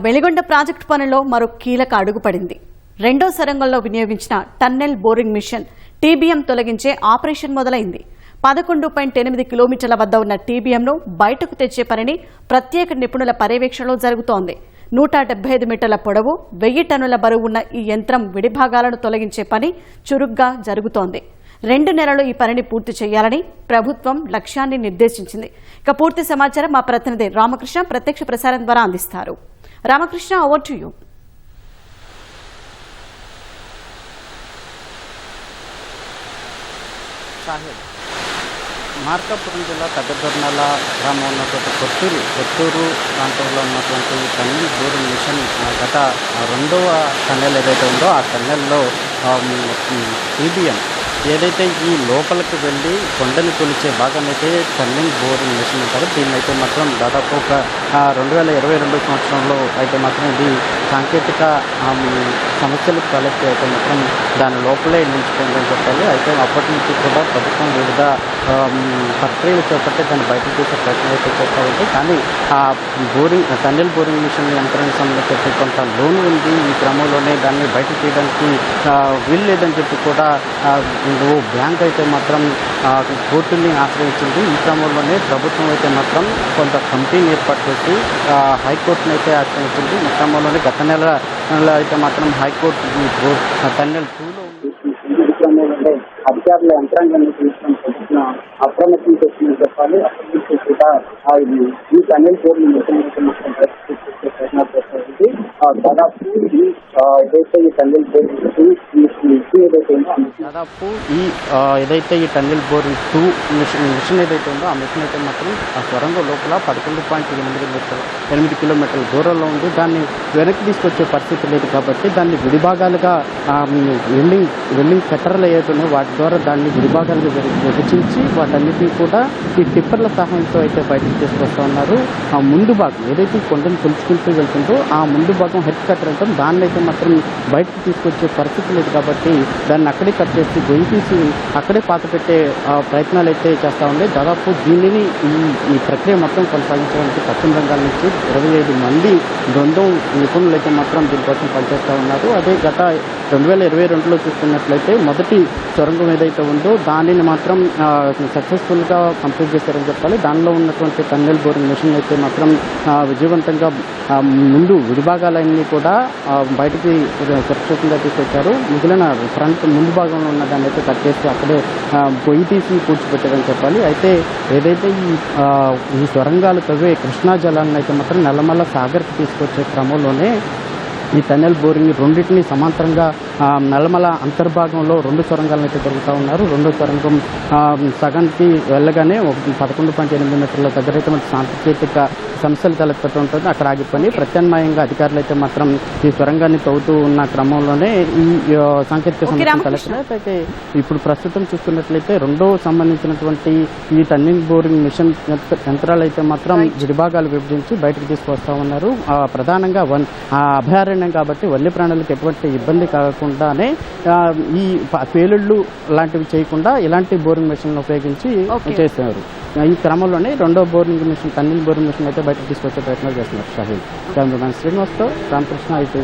Veligonda project పనుల్లో మరో కీలక అడుగు పడింది. రెండో సొరంగంలో వినియోగించిన టన్నెల్ బోరింగ్ మిషన్ టీబీఎం తొలగించే ఆపరేషన్ మొదలైంది. 11.8 కిలోమీటర్ల వద్ద ఉన్న టీబీఎంను బయటకు తెచ్చే పనిని ప్రత్యేక నిపుణుల పర్యవేక్షణలో జరుగుతోంది. 175 మీటర్ల పొడవు, 1000 టన్నుల బరువు ఉన్న ఈ యంత్రం విడిభాగాలను తొలగించే పని చురుగ్గా జరుగుతోంది. 2 నెలల్లో ఈ పనిని పూర్తి చేయాలని ప్రభుత్వం లక్ష్యాన్ని నిర్దేశించింది. ఇక పూర్తి సమాచారం మా ప్రతినిధి రామకృష్ణ ప్రత్యక్ష ప్రసారం ద్వారా అందిస్తారు. Ramakrishna, over to you. Markapuram జిల్లా పెద్దదొర్నాల గ్రామం ఉన్నటువంటి కొత్తూరు ప్రాంతంలో ఉన్నటువంటి టన్నెల్ బోరింగ్ మిషన్ గత రెండవ టన్నెల్ ఏదైతే ఉందో ఆ టన్నెల్లో టీబీఎం ఏదైతే ఈ లోపలికి వెళ్ళి కొండని కొలిచే భాగం అయితే టన్నెల్ బోరింగ్ మిషన్ అంటారు. దీన్ని అయితే మాత్రం దాదాపు ఒక 2022 సంవత్సరంలో అయితే మాత్రం ఇది సాంకేతిక సమస్యలు తలెత్తి అయితే మాత్రం దాని లోపలే నిలిచిపోయిందని చెప్పాలి. అయితే అప్పటి నుంచి కూడా ప్రభుత్వం వివిధ ప్రక్రియలు చేపట్టి దాన్ని బయటకు తీసే ప్రయత్నం అయితే చేస్తూ ఉంది. కానీ ఆ టన్నెల్ బోరింగ్ మిషన్ యంత్రానికి సంబంధించి కొంత లోన్ ఉంది. ఈ క్రమంలోనే దాన్ని బయటకు తీయడానికి వీలు లేదని చెప్పి కూడా బ్యాంక్ అయితే మాత్రం కోర్టుని ఆశ్రయించింది. ఈ క్రమంలోనే ప్రభుత్వం అయితే మాత్రం కొంత కమిటీని ఏర్పాటు చేసి హైకోర్టును అయితే ఆశ్రయించింది. ఈ క్రమంలోనే గత నెల అయితే మాత్రం హైకోర్టు టన్నెల్ 2లో అధికారుల యంత్రాంగాన్ని తీసుకుని ప్రభుత్వం అప్రమత్తం చేస్తుందని చెప్పాలి. అప్పటి నుంచి కూడా ఈ టన్నెల్ బోరింగ్ మిషన్ ప్రయత్నాలు చేస్తుంది. దాదాపు ఏదైతే ఈ టన్నెల్ బోరింగ్ దాదాపు ఏదైతే ఈ టన్నెల్ బోరింగ్ 2 మిషన్ ఏదైతే ఉందో ఆ మిషన్ అయితే మాత్రం ఆ సొరంగం లోపల 11.8 కిలోమీటర్ల దూరంలో ఉంది. దాన్ని వెనక్కి తీసుకొచ్చే పరిస్థితి లేదు కాబట్టి దాన్ని విడిభాగాలుగా వెల్డింగ్ కట్టర్లు ఏదైతే వాటి ద్వారా దాన్ని విడిభాగాలుగా విభజించి వాటన్నిటిని కూడా ఈ టిప్పర్ల సహాయంతో అయితే బయటకు తీసుకొస్తా ఉన్నారు. ఆ ముందు భాగం ఏదైతే కొండను కొలుచుకుంటూ వెళ్తుందో ఆ ముందు భాగం హెడ్ కట్టర్ అంటాం, దాన్ని అయితే మాత్రం బయటకు తీసుకొచ్చే పరిస్థితి లేదు కాబట్టి దాన్ని అక్కడే కట్ చేసి గొయ్యి తీసి అక్కడే పాత పెట్టే ప్రయత్నాలు అయితే చేస్తూ ఉన్నాయి. దాదాపు దీనిని ఈ ప్రక్రియ మొత్తం కొనసాగించడానికి పశ్చిమ బెంగాల్ నుంచి 25 మంది బృందం నిపుణులు అయితే మాత్రం దీనికోసం పనిచేస్తూ ఉన్నారు. అదే గత 2022లో చూసుకున్నట్లయితే మొదటి సొరంగం ఏదైతే ఉందో దానిని మాత్రం సక్సెస్ఫుల్గా కంప్లీట్ చేశారని చెప్పాలి. దానిలో ఉన్నటువంటి టన్నెల్ బోరింగ్ మిషన్ అయితే మాత్రం విజయవంతంగా ముందు విడిభాగాలన్నీ కూడా బయటికి సురక్షితంగా తీసుకొచ్చారు. మిగిలిన ఫ్రంట్ ముందు భాగంలో ఉన్న దాన్ని అయితే కట్ చేసి అక్కడే పొయ్యి తీసి పూడ్చిపెట్టారని చెప్పాలి. అయితే ఏదైతే ఈ సొరంగాలు తవ్వే కృష్ణా జలాన్ని అయితే మాత్రం నల్లమల్ల సాగర్కి తీసుకొచ్చే క్రమంలోనే ఈ టన్నెల్ బోరింగ్ రెండింటినీ సమాంతరంగా నల్లమల అంతర్భాగంలో 2 సొరంగాలను అయితే జరుగుతూ ఉన్నారు. రెండో సొరంగం సగానికి వెళ్ళగానే 11.8 మీటర్ల దగ్గర అయితే మనకి సాంకేతిక సమస్యలు తలెత్తుతూ ఉంటుంది. అక్కడ ఆగిపోయి ప్రత్యామ్నాయంగా అధికారులు అయితే మాత్రం ఈ సొరంగాన్ని తవ్వుతూ ఉన్న క్రమంలోనే ఈ సాంకేతిక సమస్యలు తలెత్తాయి. అయితే ఇప్పుడు ప్రస్తుతం చూసుకున్నట్లయితే రెండో సంబంధించినటువంటి ఈ టన్నెల్ బోరింగ్ మిషన్ యంత్రాలు అయితే మాత్రం విడిభాగాలు విభజించి బయటకు తీసుకొస్తా ఉన్నారు. ప్రధానంగా అభయారణ్యం కాబట్టి వన్యప్రాణులకు ఎటువంటి ఇబ్బంది కాకుండానే ఈ పేలుళ్లు లాంటివి చేయకుండా ఇలాంటి బోరింగ్ మిషన్ ఉపయోగించి చేస్తున్నారు. ఈ క్రమంలోనే రెండో boring machine tunnel boring machine అయితే బయటకు తీసుకొచ్చే ప్రయత్నాలు చేస్తున్నారు. షాహిద్ కెమెరామెన్ శ్రీనివాస్తో రామకృష్ణ. అయితే